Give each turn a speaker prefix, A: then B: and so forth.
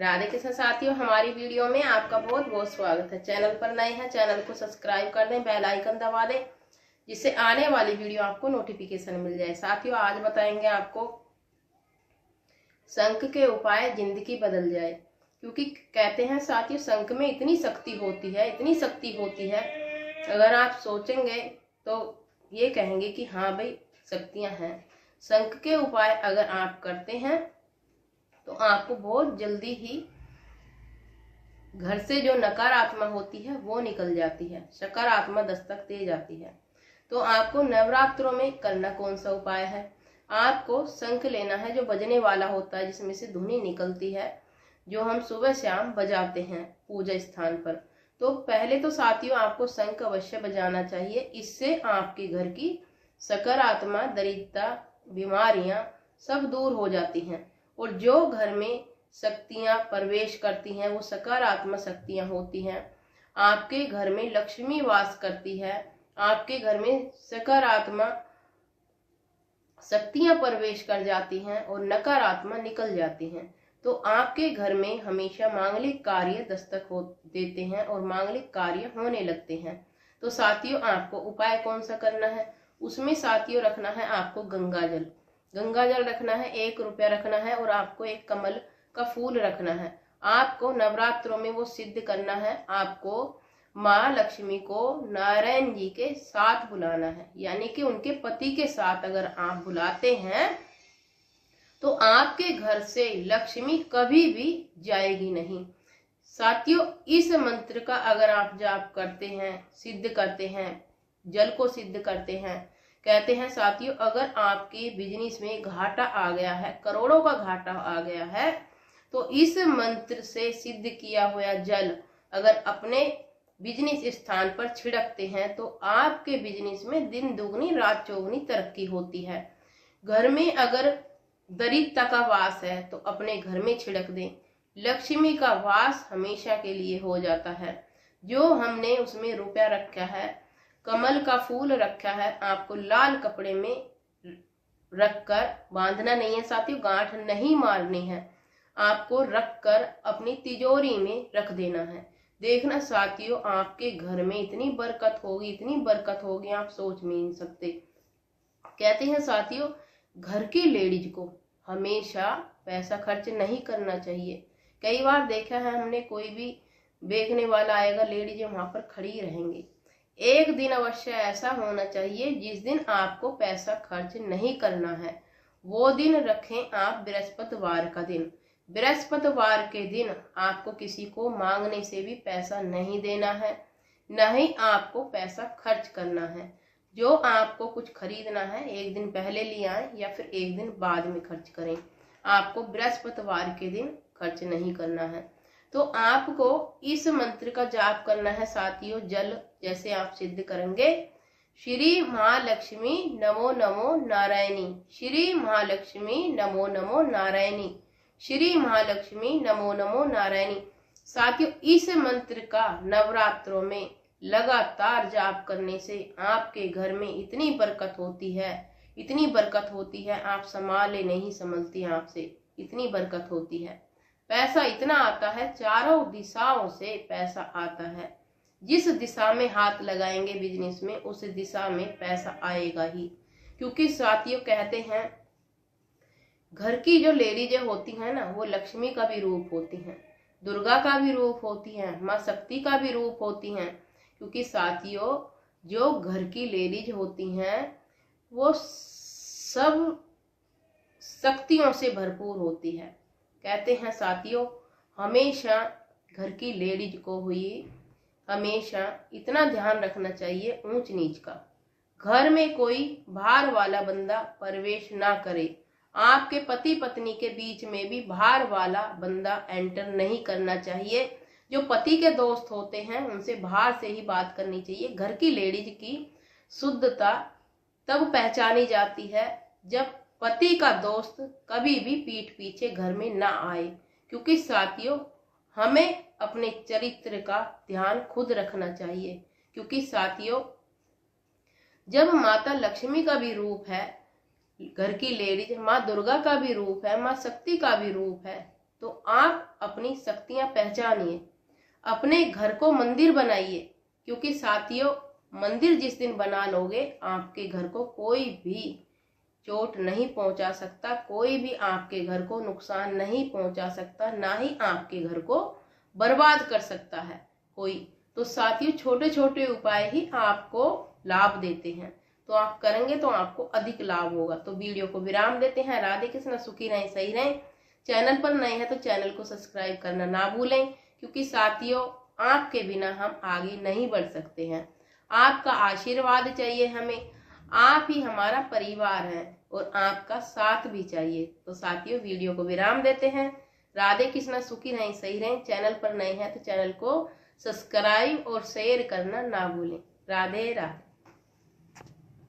A: राधे कृष्ण साथियों, हमारी वीडियो में आपका बहुत बहुत स्वागत है। चैनल पर नए हैं, चैनल को सब्सक्राइब कर दें, बेल आइकन दबा दें, जिससे आने वाली वीडियो आपको नोटिफिकेशन मिल जाए। साथियों, आज बताएंगे आपको शंख के उपाय जिंदगी बदल जाए। क्योंकि कहते हैं साथियों, शंख में इतनी शक्ति होती है, इतनी शक्ति होती है, अगर आप सोचेंगे तो ये कहेंगे कि हाँ भाई, शक्तियां हैं। शंख के उपाय अगर आप करते हैं तो आपको बहुत जल्दी ही घर से जो नकारात्मा होती है वो निकल जाती है, सकारात्मक दस्तक दे जाती है। तो आपको नवरात्रों में करना कौन सा उपाय है? आपको शंख लेना है जो बजने वाला होता है, जिसमें से धुनी निकलती है, जो हम सुबह शाम बजाते हैं पूजा स्थान पर। तो पहले तो साथियों आपको शंख अवश्य बजाना चाहिए। इससे आपके घर की सकारात्मक दरिद्रता, बीमारियां सब दूर हो जाती हैं। और जो घर में शक्तियां प्रवेश करती हैं वो सकारात्मक शक्तियां होती हैं। आपके घर में लक्ष्मी वास करती है, आपके घर में सकारात्मक शक्तियां प्रवेश कर जाती हैं और नकारात्मक निकल जाती हैं। तो आपके घर में हमेशा मांगलिक कार्य दस्तक हो देते हैं और मांगलिक कार्य होने लगते हैं। तो साथियों आपको उपाय कौन सा करना है? उसमें साथियों रखना है आपको गंगा जल। गंगा जल रखना है, 1 रुपया रखना है, और आपको एक कमल का फूल रखना है। आपको नवरात्रों में वो सिद्ध करना है। आपको माँ लक्ष्मी को नारायण जी के साथ बुलाना है, यानी कि उनके पति के साथ अगर आप बुलाते हैं तो आपके घर से लक्ष्मी कभी भी जाएगी नहीं। साथियों, इस मंत्र का अगर आप जाप करते हैं, सिद्ध करते हैं, जल को सिद्ध करते हैं, कहते हैं साथियों अगर आपके बिजनेस में घाटा आ गया है, करोड़ों का घाटा आ गया है, तो इस मंत्र से सिद्ध किया हुआ जल अगर अपने बिजनेस स्थान पर छिड़कते हैं तो आपके बिजनेस में दिन दुगनी रात चौगुनी तरक्की होती है। घर में अगर दरिद्रता का वास है तो अपने घर में छिड़क दें, लक्ष्मी का वास हमेशा के लिए हो जाता है। जो हमने उसमें रुपया रखा है, कमल का फूल रखा है, आपको लाल कपड़े में रखकर बांधना नहीं है साथियों, गांठ नहीं मारनी है, आपको रखकर अपनी तिजोरी में रख देना है। देखना साथियों आपके घर में इतनी बरकत होगी, इतनी बरकत होगी, आप सोच भी नहीं सकते। कहते हैं साथियों घर की लेडीज को हमेशा पैसा खर्च नहीं करना चाहिए। कई बार देखा है हमने, कोई भी बेचने वाला आएगा, लेडीज वहां पर खड़ी रहेंगी। एक दिन अवश्य ऐसा होना चाहिए जिस दिन आपको पैसा खर्च नहीं करना है। वो दिन रखें आप बृहस्पतिवार का दिन। बृहस्पतिवार के दिन आपको किसी को मांगने से भी पैसा नहीं देना है, न ही आपको पैसा खर्च करना है। जो आपको कुछ खरीदना है एक दिन पहले ले आए या फिर एक दिन बाद में खर्च करें। आपको बृहस्पतिवार के दिन खर्च नहीं करना है। तो आपको इस मंत्र का जाप करना है साथियों। जल जैसे आप सिद्ध करेंगे, श्री महालक्ष्मी नमो नमो नारायणी, श्री महालक्ष्मी नमो नमो नारायणी, श्री महालक्ष्मी नमो नमो नारायणी। साथियों इस मंत्र का नवरात्रों में लगातार जाप करने से आपके घर में इतनी बरकत होती है, इतनी बरकत होती है, आप संभाले नहीं समझती, आपसे इतनी बरकत होती है। पैसा इतना आता है, चारों दिशाओं से पैसा आता है। जिस दिशा में हाथ लगाएंगे बिजनेस में, उस दिशा में पैसा आएगा ही। क्योंकि साथियों कहते हैं घर की जो लेडीजें होती हैं ना, वो लक्ष्मी का भी रूप होती हैं, दुर्गा का भी रूप होती हैं, माँ शक्ति का भी रूप होती हैं। क्योंकि साथियों जो घर की लेडीज होती हैं वो सब शक्तियों से भरपूर होती है। कहते हैं साथियों हमेशा घर की लेडीज को हुई हमेशा इतना ध्यान रखना चाहिए ऊंच नीच का। घर में कोई बाहर वाला बंदा प्रवेश ना करे। आपके पति पत्नी के बीच में भी बाहर वाला बंदा एंटर नहीं करना चाहिए। जो पति के दोस्त होते हैं उनसे बाहर से ही बात करनी चाहिए। घर की लेडीज की शुद्धता तब पहचानी जाती है जब पति का दोस्त कभी भी पीठ पीछे घर में ना आए। क्योंकि साथियों हमें अपने चरित्र का ध्यान खुद रखना चाहिए। क्योंकि साथियों जब माता लक्ष्मी का भी रूप है घर की लेडीज, माँ दुर्गा का भी रूप है, माँ शक्ति का भी रूप है, तो आप अपनी शक्तियां पहचानिए, अपने घर को मंदिर बनाइए, क्योंकि साथियों मंदिर जिस दिन बना लोगे आपके घर को कोई भी चोट नहीं पहुंचा सकता, कोई भी आपके घर को नुकसान नहीं पहुंचा सकता, ना ही आपके घर को बर्बाद कर सकता है कोई। तो साथियों छोटे छोटे उपाय ही आपको लाभ देते हैं, तो आप करेंगे तो आपको अधिक लाभ होगा। तो वीडियो को विराम देते हैं। राधे कृष्ण, सुखी रहें, सही रहें। चैनल पर नए हैं तो चैनल को सब्सक्राइब करना ना भूलें, क्योंकि साथियों आपके बिना हम आगे नहीं बढ़ सकते हैं। आपका आशीर्वाद चाहिए हमें, आप ही हमारा परिवार है और आपका साथ भी चाहिए। तो साथियों वीडियो को विराम देते हैं। राधे कृष्ण, सुखी रहें, सही रहें। चैनल पर नए हैं तो चैनल को सब्सक्राइब और शेयर करना ना भूलें। राधे राधे।